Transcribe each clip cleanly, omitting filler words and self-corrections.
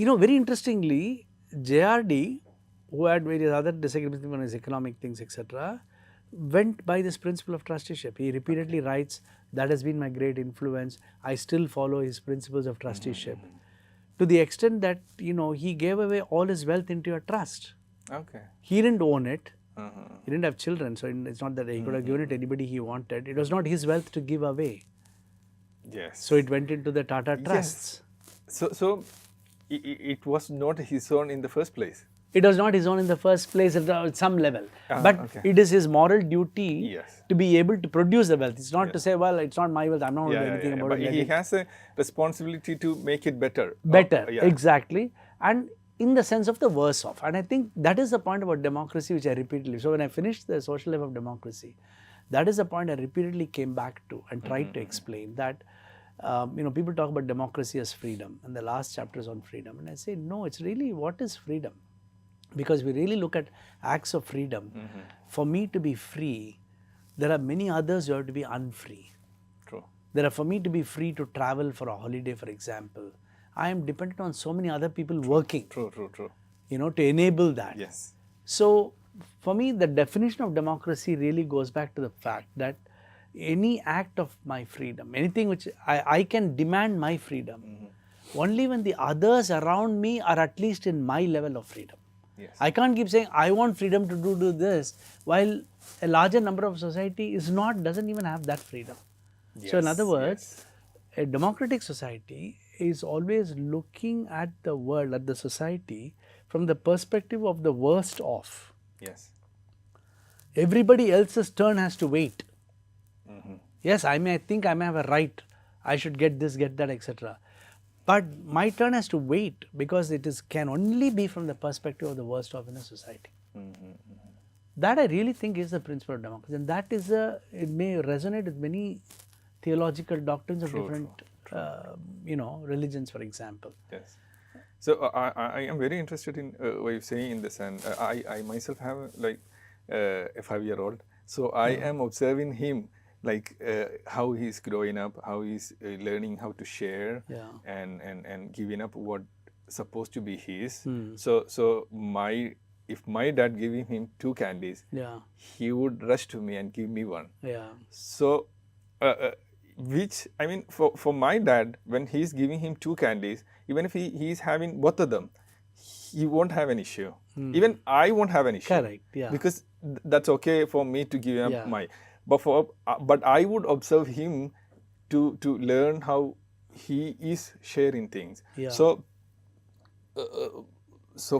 Very interestingly, JRD, who had various other disagreements on his economic things, etc., went by this principle of trusteeship. He repeatedly writes, that has been my great influence. I still follow his principles of trusteeship. To the extent that, he gave away all his wealth into a trust. Okay. He didn't own it. He didn't have children, so it's not that he could have given it to anybody he wanted. It was not his wealth to give away. Yes. So it went into the Tata trusts. Yes. So it was not his own in the first place. It was not his own in the first place at some level. But it is his moral duty to be able to produce the wealth. It's not to say, well, it's not my wealth, I'm not going to do anything about it. But he has a responsibility to make it better. Better, exactly. And in the sense of the worse off. And I think that is the point about democracy which I repeatedly, so when I finished the social life of democracy, that is the point I repeatedly came back to and tried to explain that, people talk about democracy as freedom, and the last chapter is on freedom. And I say, no, it's really, what is freedom? Because we really look at acts of freedom. For me to be free, there are many others who have to be unfree. True. For me to be free to travel for a holiday, for example, I am dependent on so many other people working. True. To enable that. Yes. So, for me, the definition of democracy really goes back to the fact that any act of my freedom, anything which I can demand my freedom, only when the others around me are at least in my level of freedom. Yes. I can't keep saying, I want freedom to do this, while a larger number of society doesn't even have that freedom. Yes. So, in other words, a democratic society is always looking at the world, at the society, from the perspective of the worst off. Yes. Everybody else's turn has to wait. Yes, I think I may have a right, I should get this, get that, etc. But my turn has to wait, because can only be from the perspective of the worst off in a society. That I really think is the principle of democracy, and that is it may resonate with many theological doctrines of different religions, for example. Yes. So I am very interested in what you're saying in this, and I myself have a 5-year-old. So I am observing him, how he's growing up, how he's learning how to share, and giving up what supposed to be his. So if my dad giving him 2 candies, he would rush to me and give me 1. So which, I mean, for my dad, when he's giving him 2 candies, even if he's having both of them, he won't have an issue. Even I won't have an issue. Correct. Because that's okay for me to give him my. But I would observe him to learn how he is sharing things. So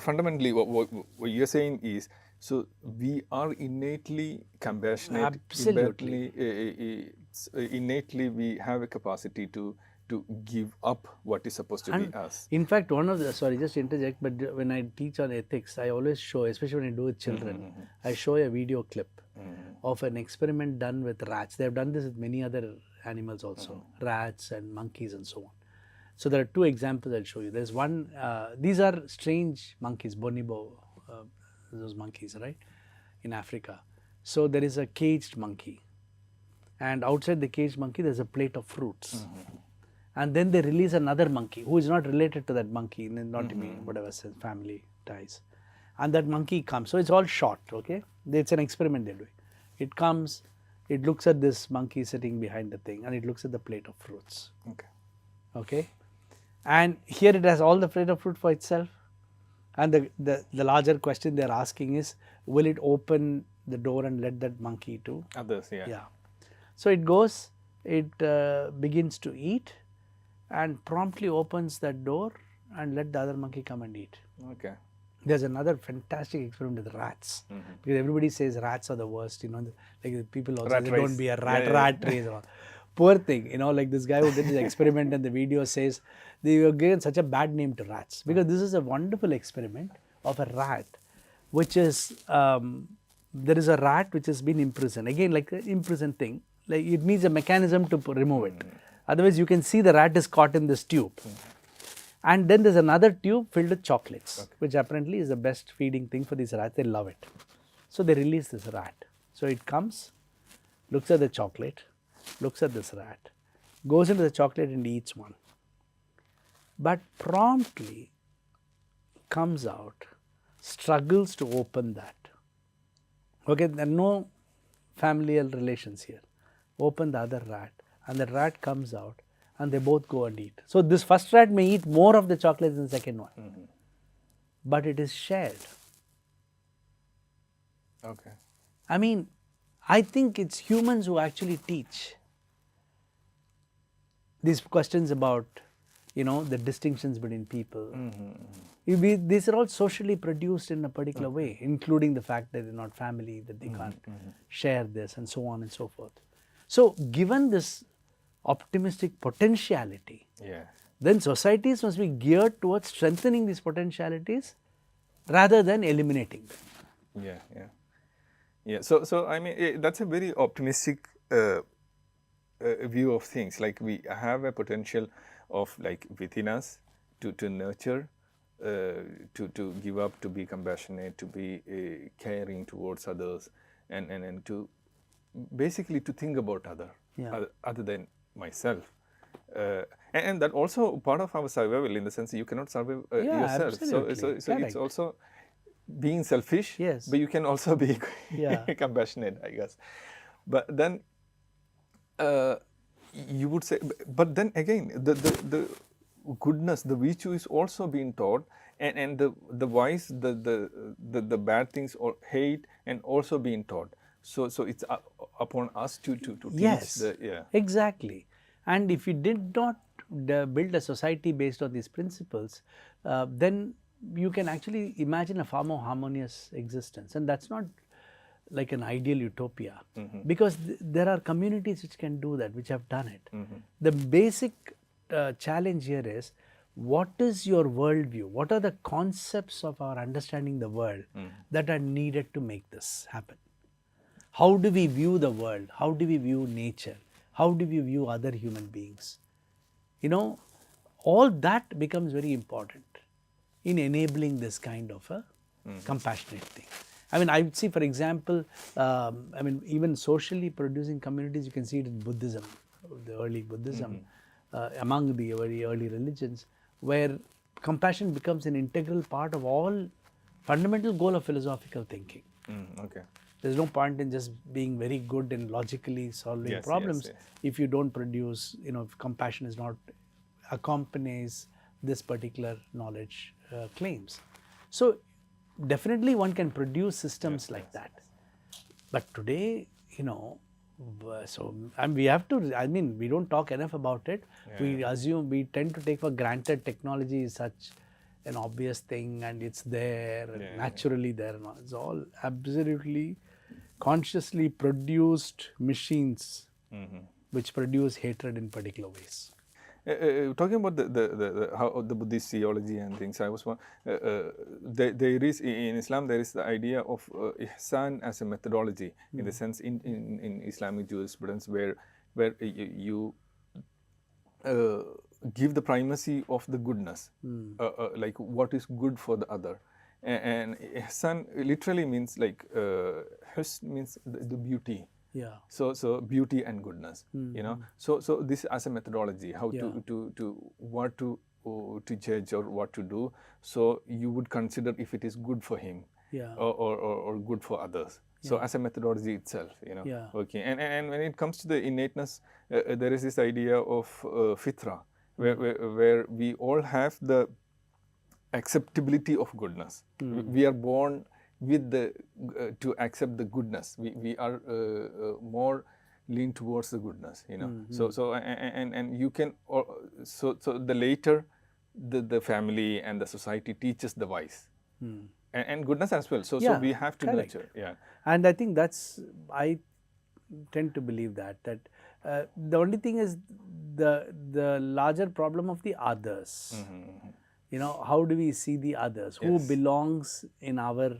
fundamentally, what you're saying is, so we are innately compassionate. Absolutely. Innately we have a capacity to give up what is supposed to be us. In fact, sorry, just to interject, but when I teach on ethics, I always show, especially when I do with children, I show a video clip of an experiment done with rats. They have done this with many other animals also, rats and monkeys and so on. So there are 2 examples I'll show you. There's one, these are strange monkeys, bonobo, those monkeys, right, in Africa. So there is a caged monkey, and outside the caged monkey there's a plate of fruits. And then they release another monkey who is not related to that monkey, not whatever family ties. And that monkey comes. So it's all shot, okay? It's an experiment they're doing. It comes, it looks at this monkey sitting behind the thing, and it looks at the plate of fruits. Okay? And here it has all the plate of fruit for itself. And the larger question they're asking is, will it open the door and let that monkey to others? So it goes, it begins to eat, and promptly opens that door and let the other monkey come and eat. Okay. There's another fantastic experiment with rats, because everybody says rats are the worst, people also say don't be a rat race. Poor thing, this guy who did this experiment, and the video says they were given such a bad name to rats, because this is a wonderful experiment of a rat, which is, there is a rat which has been imprisoned. Again, like an imprisoned thing, it needs a mechanism to remove it. Otherwise, you can see the rat is caught in this tube. And then there's another tube filled with chocolates, which apparently is the best feeding thing for these rats. They love it. So they release this rat. So it comes, looks at the chocolate, looks at this rat, goes into the chocolate and eats one. But promptly, comes out, struggles to open that. Okay, there are no familial relations here. Open the other rat, and the rat comes out, and they both go and eat. So this first rat may eat more of the chocolate than the second one, but it is shared. Okay. I mean, I think it's humans who actually teach these questions about, the distinctions between people. These are all socially produced in a particular way, including the fact that they're not family, that they can't share this, and so on and so forth. So, given this optimistic potentiality, then societies must be geared towards strengthening these potentialities rather than eliminating them. Yeah. So I mean, that's a very optimistic view of things. Like, we have a potential of, like, within us to nurture, to give up, to be compassionate, to be caring towards others, and to basically to think about other than myself. And that also part of our survival, in the sense that you cannot survive yourself. Absolutely. So it's also being selfish, but you can also be compassionate, I guess. But then you would say, but then again, the goodness, the virtue is also being taught, and the vice, the bad things or hate, and also being taught. So it's upon us to teach. Exactly. And if we did not build a society based on these principles, then you can actually imagine a far more harmonious existence. And that's not like an ideal utopia, because there are communities which can do that, which have done it. The basic challenge here is, what is your worldview? What are the concepts of our understanding the world that are needed to make this happen? How do we view the world? How do we view nature? How do we view other human beings? All that becomes very important in enabling this kind of a compassionate thing. I mean, I would see, for example, even socially producing communities, you can see it in Buddhism, the early Buddhism, among the very early religions, where compassion becomes an integral part of all fundamental goal of philosophical thinking. There's no point in just being very good in logically solving problems if you don't produce, if compassion is not accompanies this particular knowledge claims. So definitely one can produce systems like that. But today, we have to, we don't talk enough about it. We tend to take for granted technology is such an obvious thing, and it's there, naturally there. It's all absolutely consciously produced machines which produce hatred in particular ways. Talking about how the Buddhist theology and things, I was there is in Islam, there is the idea of ihsan as a methodology, in the sense in Islamic jurisprudence, where you give the primacy of the goodness, like what is good for the other. And ihsan literally means, like, husn means the beauty. So beauty and goodness, So this as a methodology, how to judge or what to do. So you would consider if it is good for him, or good for others. So as a methodology itself, Okay. And when it comes to the innateness, there is this idea of fitra, where we all have the acceptability of goodness. We are born with to accept the goodness. We are more lean towards the goodness, So and you can, so the later the family and the society teaches the vice and goodness as well. So we have to nurture. And I think I tend to believe that the only thing is the larger problem of the others. How do we see the others? Who belongs in our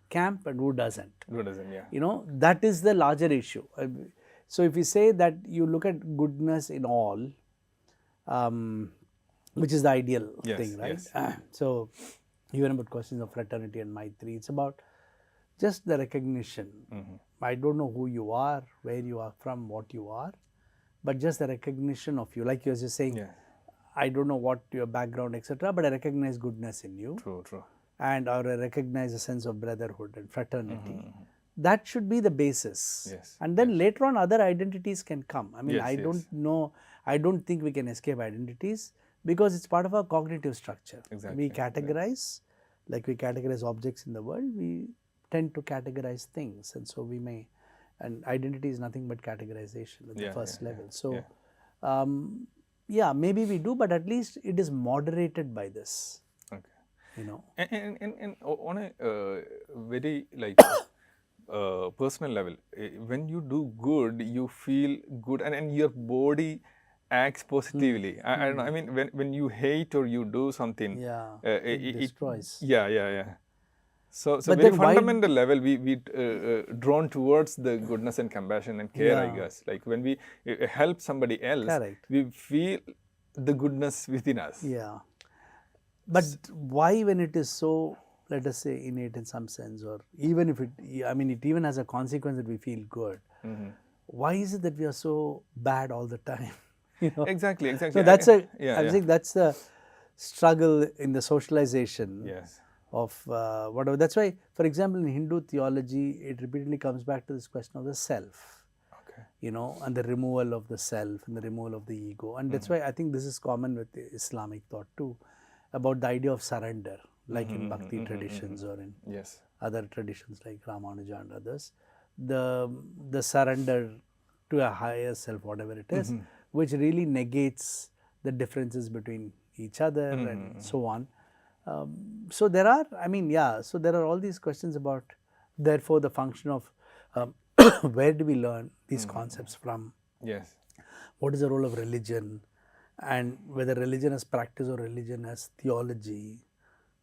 camp and who doesn't? That is the larger issue. So if you say that you look at goodness in all, which is the ideal thing, right? So even about questions of fraternity and maitri, it's about just the recognition. I don't know who you are, where you are from, what you are, but just the recognition of you. Like you were just saying, I don't know what your background, etc., but I recognize goodness in you. True, true. And or I recognize a sense of brotherhood and fraternity. That should be the basis. Yes. And then later on, other identities can come. I mean, Yes, I yes. don't know, I don't think we can escape identities because it's part of our cognitive structure. Exactly, We categorize, like we categorize objects in the world, we tend to categorize things. And so we may, and identity is nothing but categorization at the first level. So, yeah, maybe we do, but at least it is moderated by this. Okay. You know. And on a very personal level, when you do good, you feel good, and your body acts positively. I don't know. I mean, when you hate or you do something, it destroys. Yeah. So But very then why- fundamental level, we drawn towards the goodness and compassion and care. I guess, like when we help somebody else, Correct. we feel the goodness within us. Yeah. But why, when it is so, let us say, innate in some sense, or even if it, I mean, it even has a consequence that we feel good, why is it that we are so bad all the time? You know? Exactly. So that's I'm yeah. saying that's the struggle in the socialization Yes. of whatever. That's why, for example, in Hindu theology, it repeatedly comes back to this question of the self. Okay. You know, and the removal of the self and the removal of the ego. And that's why I think this is common with the Islamic thought too, about the idea of surrender, like in Bhakti traditions or in Yes. other traditions like Ramanuja and others. The surrender to a higher self, whatever it is, which really negates the differences between each other and so on. So there are, I mean, so there are all these questions about, therefore, the function of where do we learn these concepts from? Yes. What is the role of religion? And whether religion as practice or religion as theology,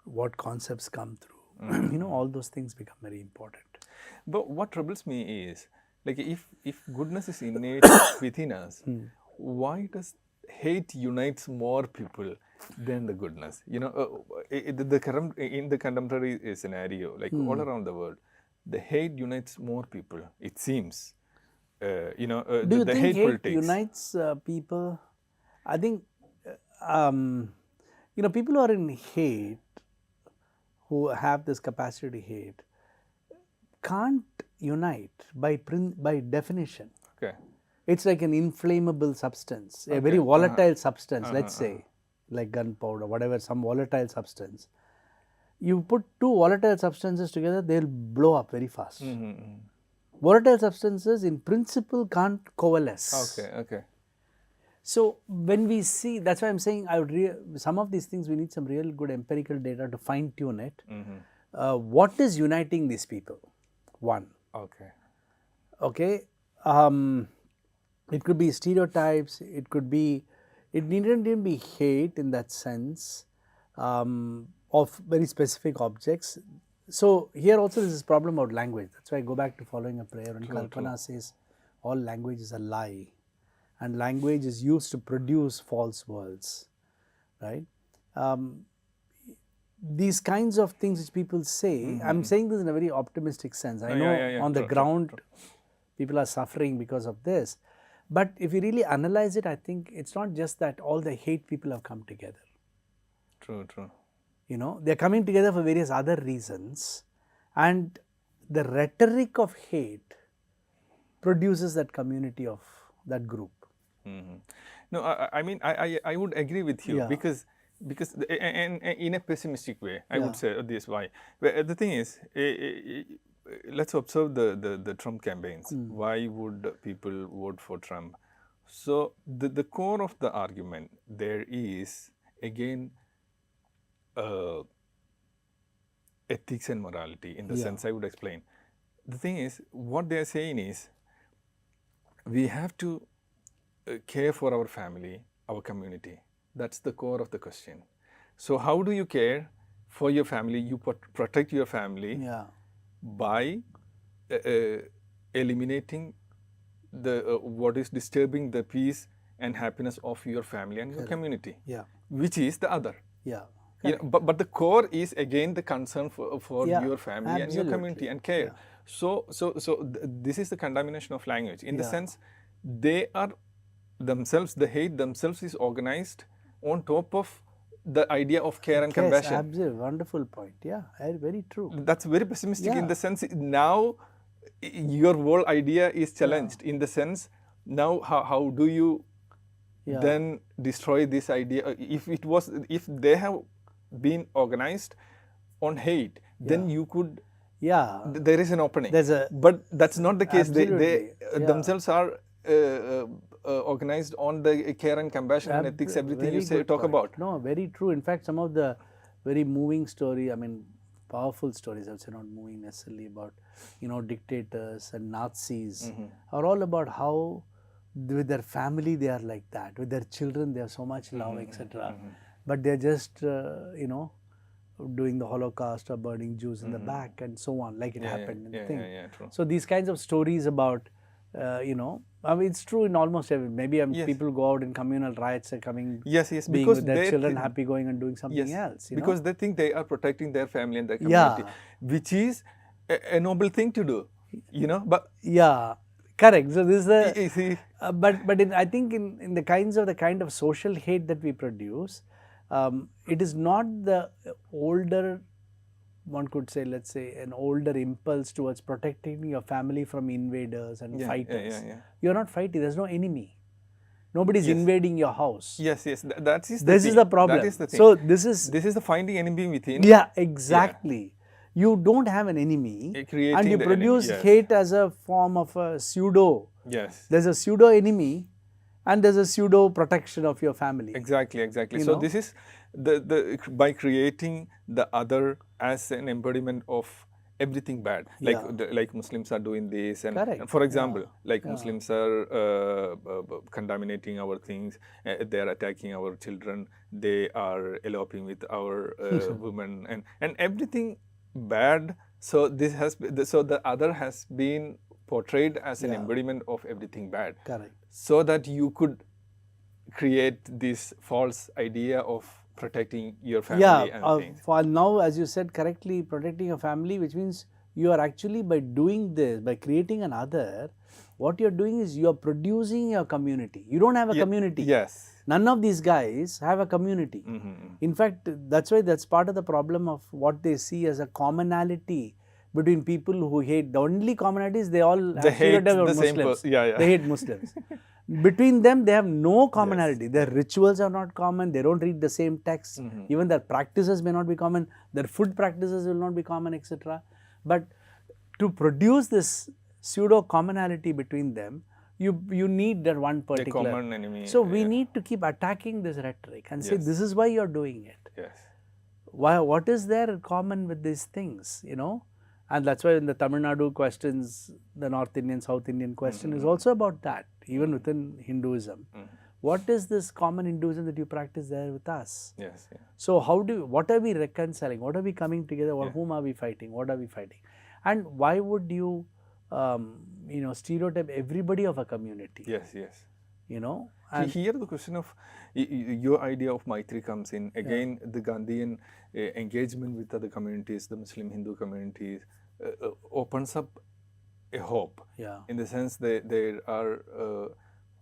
what concepts come through, you know, all those things become very important. But what troubles me is, like, if goodness is innate within us, why does hate unites more people than the goodness? You know, in the contemporary scenario, like all around the world, the hate unites more people. It seems, you know, Do you the think hate hate politics unites people? I think, you know, people who are in hate, who have this capacity to hate, can't unite by definition. Okay. It's like an inflammable substance, a very volatile substance, let's say, like gunpowder, whatever, some volatile substance. You put two volatile substances together, they'll blow up very fast. Volatile substances, in principle, can't coalesce. Okay. So when we see, that's why I'm saying, some of these things we need some real good empirical data to fine tune it. What is uniting these people? One. Okay. It could be stereotypes. It needn't even be hate in that sense of very specific objects. So here also there's this problem about language. That's why I go back to following a prayer, and Kalpana says all language is a lie, and language is used to produce false worlds, right? These kinds of things which people say, I'm saying this in a very optimistic sense. I know on the ground people are suffering because of this, but if you really analyze it, I think it's not just that all the hate people have come together. True. You know, they're coming together for various other reasons, and the rhetoric of hate produces that community of that group. No, I mean, I would agree with you because and in a pessimistic way, I would say this why. But the thing is, let's observe the Trump campaigns. Why would people vote for Trump? So the core of the argument there is, again, ethics and morality, in the sense I would explain. The thing is, what they are saying is, we have to care for our family, our community. That's the core of the question. So how do you care for your family? You protect your family by eliminating the what is disturbing the peace and happiness of your family and your community, which is the other. You know, but the core is again the concern for your family and your community and care. So this is the contamination of language, in the sense they are themselves, the hate themselves is organized on top of the idea of care and Yes, compassion. absolutely. Wonderful point. Yeah, very true. That's very pessimistic in Yeah. the sense now your whole idea is challenged in the sense now how do you Yeah. then destroy this idea? If they have been organized on hate, then you could, Yeah. there is an opening. There's a- But that's not the case. They Absolutely. Yeah. themselves are organized on the care and compassion and ethics, everything Very you say good talk point. about. No, very true. In fact, some of the very moving story, I mean, powerful stories, I would say not moving necessarily, about, dictators and Nazis are all about how with their family they are like that, with their children they have so much love, etc. But they're just, doing the Holocaust or burning Jews in the back and so on, like it happened in the thing. True. So these kinds of stories about, I mean, it's true in almost every. Maybe people go out in communal riots and coming, Yes, being because with their they children, think- happy going and doing something else. Because they think they are protecting their family and their community, which is a noble thing to do, But yeah, correct. So this is the. you see, I think in the kind of social hate that we produce, it is not the older, one could say, let's say, an older impulse towards protecting your family from invaders and fighters. You're not fighting. There's no enemy. Nobody's invading your house. yes, that is the This thing. is the problem. That is the thing. So this is the finding enemy within. Yeah, exactly. You don't have an enemy, Creating and you the produce enemy, yes. hate as a form of a pseudo. Yes. There's a pseudo enemy, and there's a pseudo protection of your family. Exactly. So this is the by creating the other as an embodiment of everything bad, like Muslims are doing this, and Correct. for example, like Muslims are contaminating our things, they are attacking our children, they are eloping with our women, and everything bad. So this has so the other has been portrayed as an embodiment of everything bad. Correct. So that you could create this false idea of protecting your family and things. For now, as you said correctly, protecting your family, which means you are actually, by doing this, by creating an other, what you're doing is you're producing your community. You don't have a community. Yes. None of these guys have a community. In fact, that's why that's part of the problem of what they see as a commonality between people who hate. The only commonality is they all have hate stereotype of the same Muslims. person. Yeah. They hate Muslims. Between them, they have no commonality. Their rituals are not common. They don't read the same texts. Even their practices may not be common. Their food practices will not be common, etc. But to produce this pseudo commonality between them, you need that one particular. A common enemy. So we need to keep attacking this rhetoric and say, this is why you're doing it. Yes. Why? What is there in common with these things? And that's why in the Tamil Nadu questions, the North Indian, South Indian question is also about that, even within Hinduism. What is this common Hinduism that you practice there with us? Yes. So what are we reconciling? What are we coming together? Whom are we fighting? What are we fighting? And why would you, stereotype everybody of a community? Yes. And Here the question of your idea of Maitri comes in. Again, the Gandhian engagement with other communities, the Muslim Hindu communities, opens up a hope. In the sense that there are,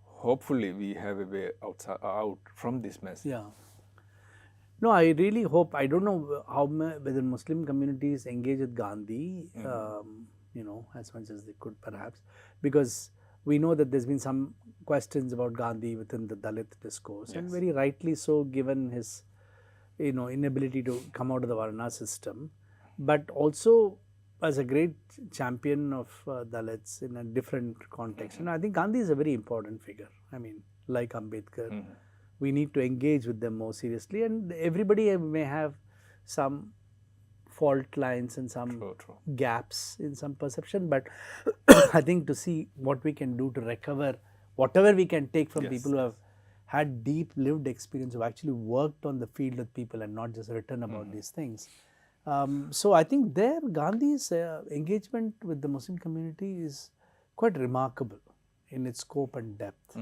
hopefully we have a way out from this mess. No, I really hope. I don't know whether Muslim communities engage with Gandhi, as much as they could perhaps, because we know that there's been some questions about Gandhi within the Dalit discourse, and very rightly so, given his, inability to come out of the Varna system, but also as a great champion of Dalits in a different context. And I think Gandhi is a very important figure. I mean, like Ambedkar, we need to engage with them more seriously, and everybody may have some fault lines and some gaps in some perception, but I think to see what we can do to recover whatever we can take from people who have had deep lived experience, who actually worked on the field with people and not just written about these things. So I think there Gandhi's engagement with the Muslim community is quite remarkable in its scope and depth.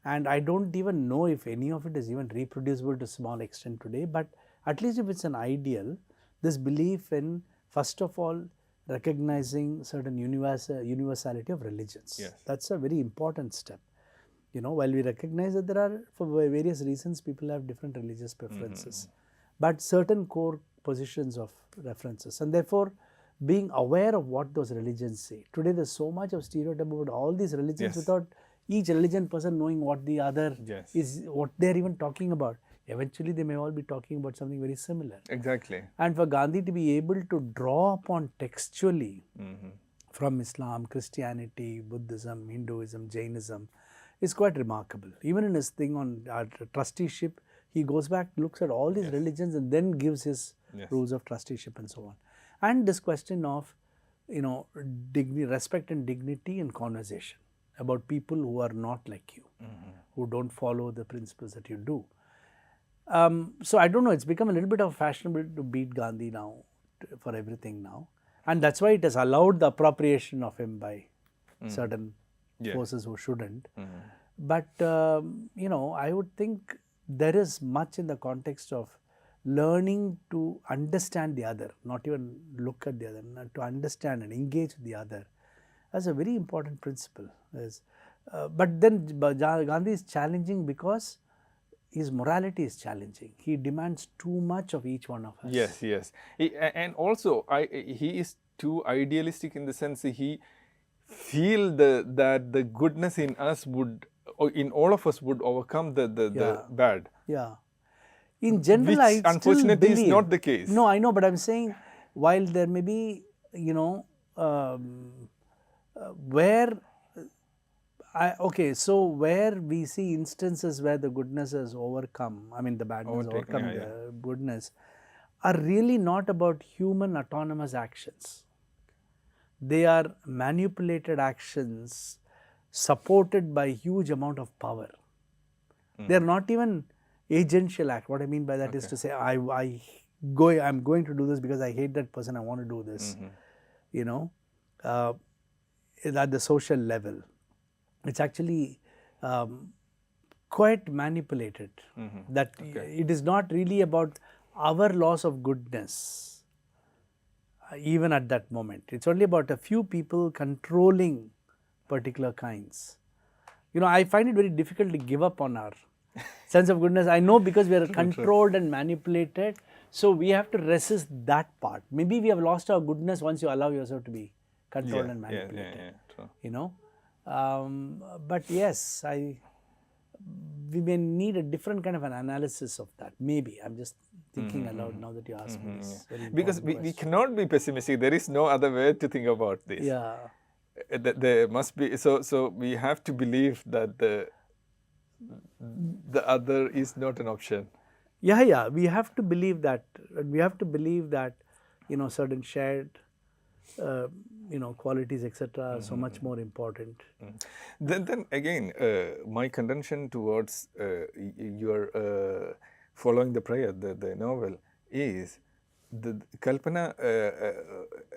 And I don't even know if any of it is even reproducible to a small extent today, but at least if it's an ideal, this belief in, first of all, recognizing certain universality of religions. That's a very important step. While we recognize that there are, for various reasons, people have different religious preferences, but certain core positions of references, and therefore being aware of what those religions say. Today there's so much of stereotype about all these religions without each religion person knowing what the other is, what they're even talking about. Eventually they may all be talking about something very similar. Exactly. And for Gandhi to be able to draw upon textually from Islam, Christianity, Buddhism, Hinduism, Jainism is quite remarkable. Even in his thing on trusteeship, he goes back, looks at all these religions and then gives his rules of trusteeship and so on. And this question of, respect and dignity in conversation about people who are not like you, who don't follow the principles that you do. So I don't know, it's become a little bit of fashionable to beat Gandhi now for everything now. And that's why it has allowed the appropriation of him by certain forces who shouldn't. But, I would think there is much in the context of learning to understand the other, not even look at the other, to understand and engage with the other. That's a very important principle. But then Gandhi is challenging because his morality is challenging. He demands too much of each one of us. Yes. And also, he is too idealistic in the sense that he feel that the goodness in us would, or in all of us, would overcome the bad. Yeah. In general, Which unfortunately still believe, is not the case. No, I know, but I'm saying, while there may be, where we see instances where the goodness has overcome, the badness overcome the goodness, are really not about human autonomous actions. They are manipulated actions supported by huge amount of power. They are not even agential act. What I mean by that is to say, I'm going to do this because I hate that person, I want to do this. At the social level, it's actually quite manipulated. That it is not really about our loss of goodness, even at that moment. It's only about a few people controlling particular kinds. I find it very difficult to give up on our sense of goodness. I know, because we are controlled and manipulated, so we have to resist that part. Maybe we have lost our goodness once you allow yourself to be controlled and manipulated. But yes, we may need a different kind of an analysis of that. Maybe. I'm just thinking aloud now that you ask me this. Because we cannot be pessimistic. There is no other way to think about this. Yeah. There must be, so we have to believe that the other is not an option. Yeah. We have to believe that. We have to believe that, certain shared, qualities, etc., are so much more important. Then again, my contention towards your following the prayer, the novel, is the Kalpana,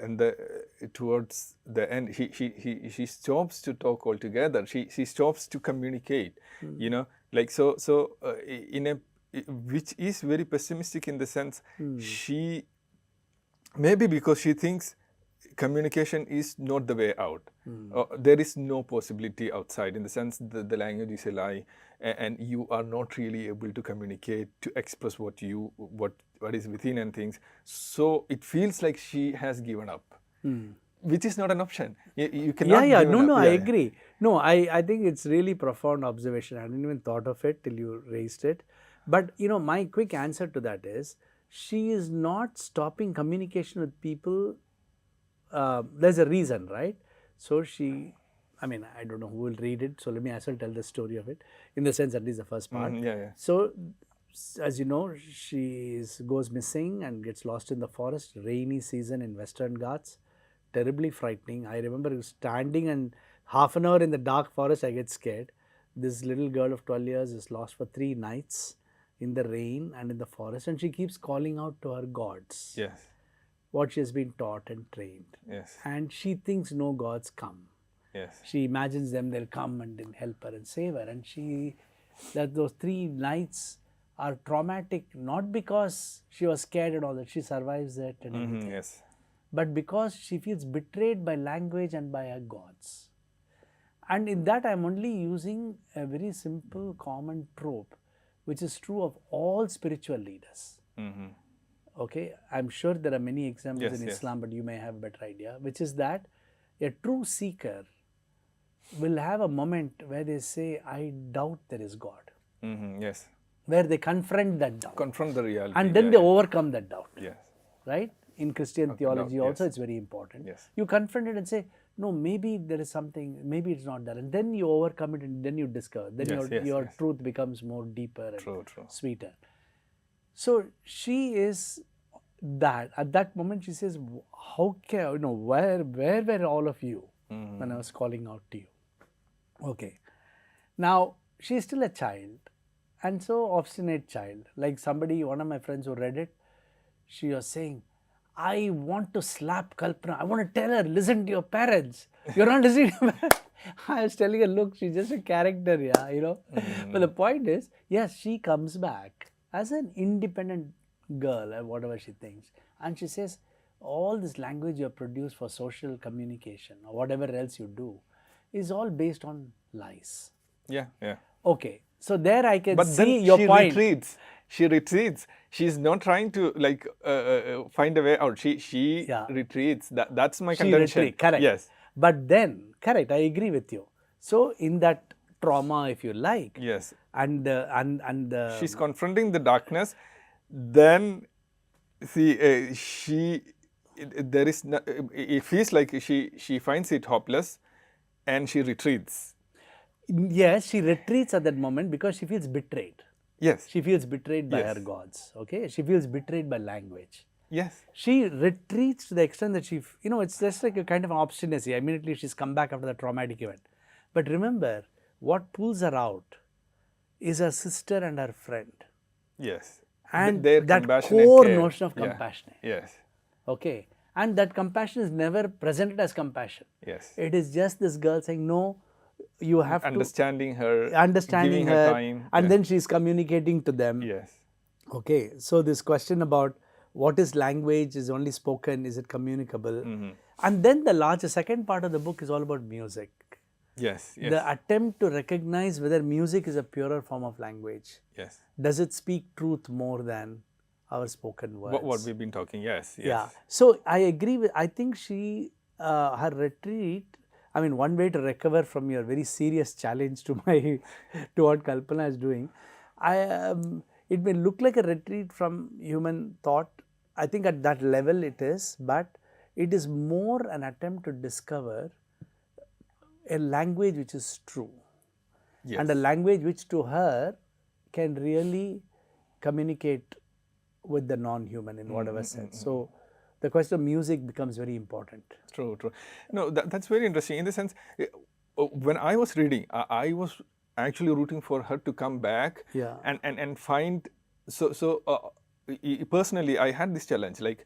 and towards the end, she stops to talk altogether. She stops to communicate. In a, which is very pessimistic in the sense, she, maybe because she thinks communication is not the way out. There is no possibility outside, in the sense that the language is a lie, and you are not really able to communicate, to express what is within and things. So it feels like she has given up, which is not an option. You cannot. I agree. No, I think it's really profound observation. I hadn't even thought of it till you raised it. But my quick answer to that is, she is not stopping communication with people. There's a reason, right? So I don't know who will read it, so let me as well tell the story of it, in the sense, at least the first part. So, as you know, she goes missing and gets lost in the forest, rainy season in Western Ghats, terribly frightening. I remember standing, and half an hour in the dark forest, I get scared. This little girl of 12 years is lost for 3 nights in the rain and in the forest, and she keeps calling out to her gods. What she has been taught and trained. And she thinks no gods come. She imagines they'll come and then help her and save her. And that those 3 nights are traumatic, not because she was scared and all that, she survives it and everything. But because she feels betrayed by language and by her gods. And in that, I'm only using a very simple common trope, which is true of all spiritual leaders. Mm-hmm. Okay, I'm sure there are many examples Yes, in yes. Islam, but you may have a better idea, which is that a true seeker will have a moment where they say, I doubt there is God, Mm-hmm. Yes. where they confront that doubt. Confront the reality. And then they overcome that doubt. Yes. Right? In Christian theology also, yes. it's very important. Yes. You confront it and say, no, maybe there is something, maybe it's not there. And then you overcome it and then you discover. Then your truth becomes more deeper and sweeter. So she is that. At that moment, she says, how can, where were all of you when I was calling out to you? Okay. Now, she is still a child, and so obstinate child. Like one of my friends who read it, she was saying, I want to slap Kalpana. I want to tell her, listen to your parents. You're not listening to your parents. I was telling her, look, she's just a character, But the point is, yes, she comes back as an independent girl, or whatever she thinks. And she says, all this language you have produced for social communication, or whatever else you do, is all based on lies. Yeah, yeah. Okay, so there I can but see then your she point. She retreats. She's not trying to find a way out. She retreats. That's my contention. Correct. Yes. But then, correct, I agree with you. So in that trauma, if you like. Yes. And she's confronting the darkness. Then, see, it feels like she finds it hopeless, and she retreats. Yes, she retreats at that moment because she feels betrayed. Yes. She feels betrayed by her gods. Okay. She feels betrayed by language. Yes. She retreats to the extent that it's just like a kind of an obstinacy. Immediately she's come back after the traumatic event. But remember, what pulls her out is her sister and her friend. Yes. And their that core notion of compassion. Yes. Okay. And that compassion is never presented as compassion. Yes. It is just this girl saying, no, you have understanding her, giving her time. And then she's communicating to them. Yes. Okay. So this question about what is language, is only spoken, is it communicable? And then the second part of the book is all about music. Yes, yes. The attempt to recognize whether music is a purer form of language. Yes. Does it speak truth more than our spoken words? What we've been talking, yes. Yeah. So I agree I think her retreat, one way to recover from your very serious challenge to what Kalpana is doing, it may look like a retreat from human thought. I think at that level it is, but it is more an attempt to discover a language which is true. Yes. And a language which to her can really communicate with the non-human in whatever sense. So the question of music becomes very important. True, true. No, that's very interesting in the sense, when I was reading, I was actually rooting for her to come back and find, personally, I had this challenge, like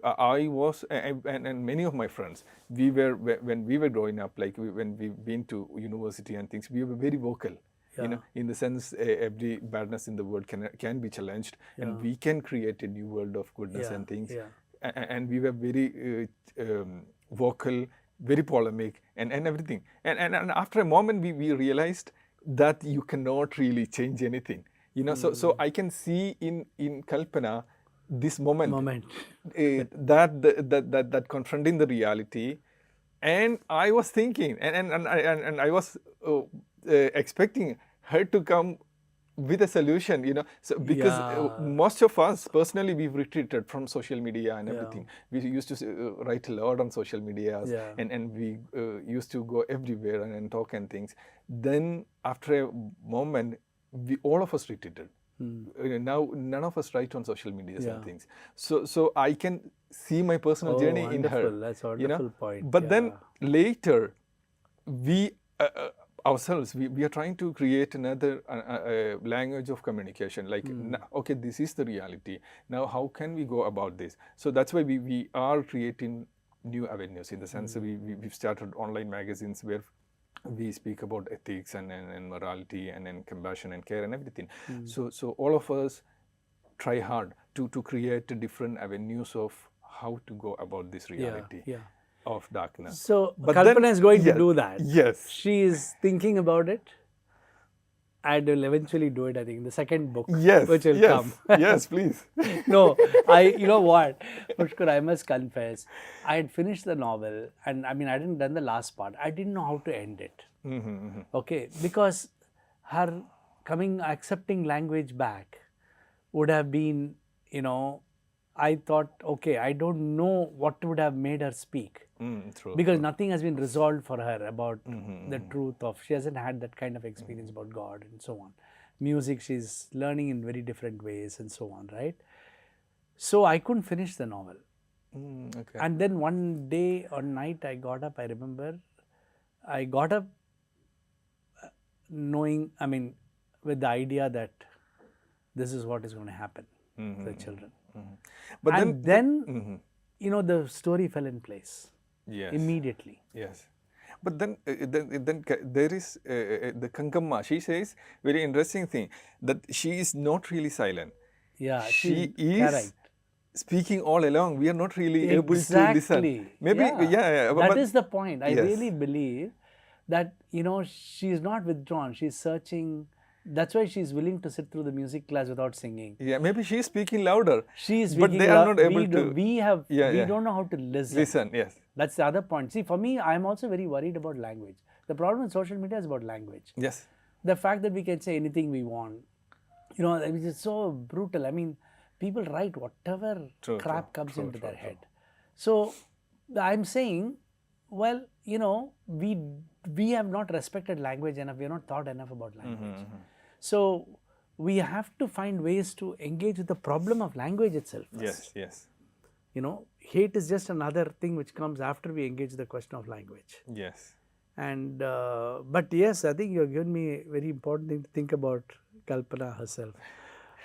I was, and many of my friends, when we were growing up, like when we've been to university and things, we were very vocal. In the sense, every badness in the world can be challenged, and we can create a new world of goodness and things. And we were very vocal, very polemic, and everything. And after a moment, we realized that you cannot really change anything. So I can see in Kalpana this moment. that confronting the reality, and I was thinking, and I was expecting her to come with a solution, so because most of us personally, we've retreated from social media and everything. We used to write a lot on social media, and we used to go everywhere and talk and things. Then after a moment, all of us retreated. Now none of us write on social media and things. So I can see my personal journey in her. That's a wonderful point. But then later, we ourselves, we are trying to create another language of communication. Like, okay, this is the reality. Now, how can we go about this? So that's why we are creating new avenues. In the sense that we've started online magazines where we speak about ethics and morality and compassion and care and everything. So all of us try hard to create different avenues of how to go about this reality. of darkness. So But Kalpana then- is going yes, to do that. Yes. She is thinking about it and will eventually do it, I think, in the second book, Yes. which will yes. come. Yes, please. No, you know what, Pushkar, I must confess, I had finished the novel and I mean, I didn't done the last part. I didn't know how to end it. Okay, because her accepting language back would have been, you know, I thought, okay, I don't know what would have made her speak. True. Because nothing has been resolved for her about the truth of, she hasn't had that kind of experience about God and so on. Music, she's learning in very different ways and so on, right? So I couldn't finish the novel. Okay. And then one day or night I got up, I remember, I got up knowing, I mean, with the idea that this is what is going to happen to the children. But And then, you know, the story fell in place yes. immediately. Yes. But then there is the Kankamma. She says very interesting thing that she is not really silent. Yeah, She is correct. speaking all along. We are not really able to Exactly. listen. Maybe, yeah. That but is the point. I yes. really believe that, you know, she's not withdrawn. She's searching. That's why she's willing to sit through the music class without singing. Yeah, maybe she is speaking louder. She's but they are not able we to. We don't know how to listen. Listen, yes. That's the other point. See, for me, I'm also very worried about language. The problem with social media is about language. Yes. The fact that we can say anything we want, you know, which is so brutal. I mean, people write whatever crap comes into their head. So I'm saying, well, you know, we have not respected language enough. We have not thought enough about language. So we have to find ways to engage with the problem of language itself first. Yes, yes. You know, hate is just another thing which comes after we engage the question of language. Yes. And but yes, I think you've given me a very important thing to think about Kalpana herself.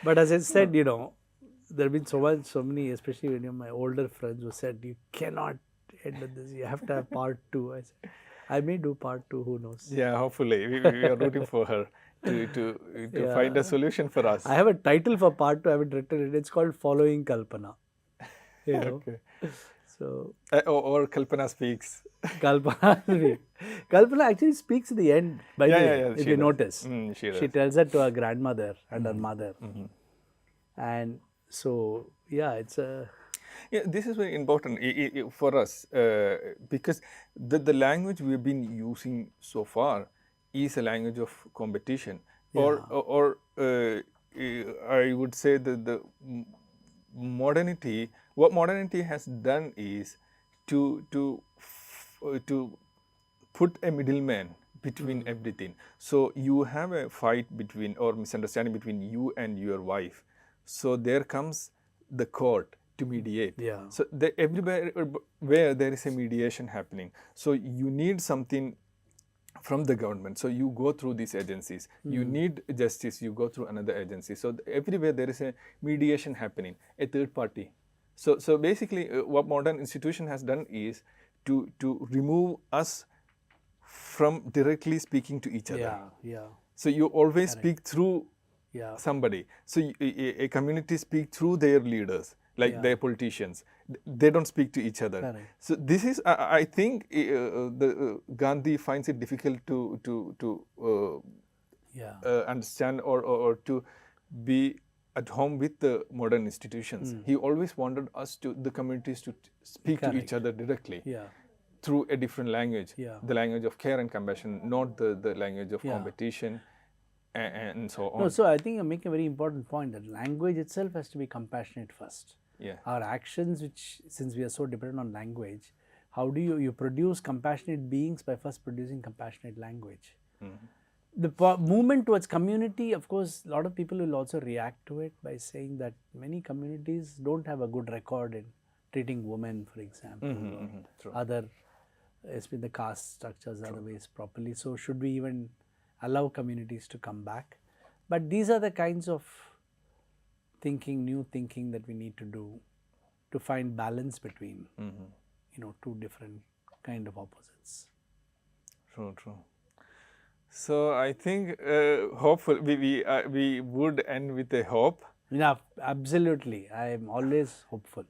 But as I said, you know, there have been so many, especially when you're my older friends who said, you cannot end with this, you have to have part 2. I said, I may do part 2, who knows. Yeah, hopefully. We are rooting for her to find a solution for us. I have a title for part 2, I haven't written it. It's called Following Kalpana. You know? Okay. So Or Kalpana speaks. Kalpana actually speaks at the end, by the way, if you notice. She tells that to her grandmother and her mother. And so, yeah, it's a... Yeah, this is very important for us because the language we've been using so far is a language of competition. Or I would say that the modernity, what modernity has done is to put a middleman between everything. So you have a fight between or misunderstanding between you and your wife. So there comes the court to mediate. Yeah. So everywhere where there is a mediation happening. So you need something from the government. So you go through these agencies. You need justice, you go through another agency. So everywhere there is a mediation happening, a third party. So basically what modern institution has done is to remove us from directly speaking to each other. Yeah, yeah. So you always speak through Yeah. somebody. So a community speak through their leaders, like their politicians. They don't speak to each other. Correct. So this is, I think, Gandhi finds it difficult to understand or to be at home with the modern institutions. He always wanted us the communities to speak to each other directly. Yeah. Through a different language, Yeah. the language of care and compassion, not the language of competition and so on. No, so I think you make a very important point that language itself has to be compassionate first. Yeah. Our actions, which since we are so dependent on language, how do you produce compassionate beings by first producing compassionate language? The movement towards community, of course, a lot of people will also react to it by saying that many communities don't have a good record in treating women, for example, or other, especially the caste structures, other ways properly. So should we even allow communities to come back? But these are the kinds of thinking, new thinking that we need to do to find balance between, you know, two different kind of opposites. True. So I think hopefully we would end with a hope. Yeah, absolutely. I am always hopeful.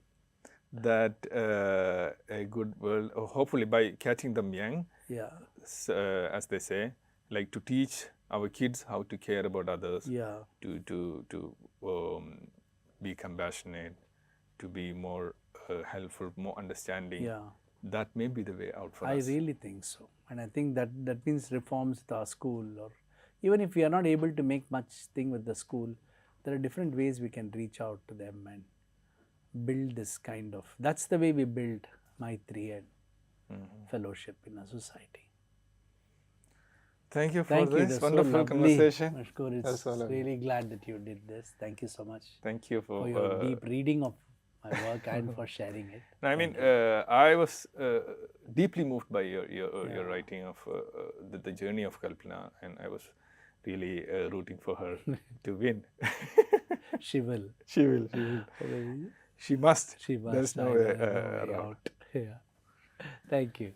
that a good world, hopefully by catching them young, Yeah. As they say, like to teach our kids how to care about others, Yeah. to be compassionate, to be more helpful, more understanding. Yeah. That may be the way out for I us. really think so. And I think that means reforms with our school, or even if we are not able to make much thing with the school, there are different ways we can reach out to them and build this kind of, that's the way we build Maitri and fellowship in a society. Thank you for Thank you. this That's so wonderful lovely. conversation. Mashkoor, That's it's so lovely. really glad that you did this. Thank you so much Thank you for your deep reading of my work and for sharing it. I mean, I was deeply moved by your writing of the journey of Kalpana, and I was really rooting for her to win. She will. She will. She must. She must. There's no I way know, no way around. out. Yeah. Thank you.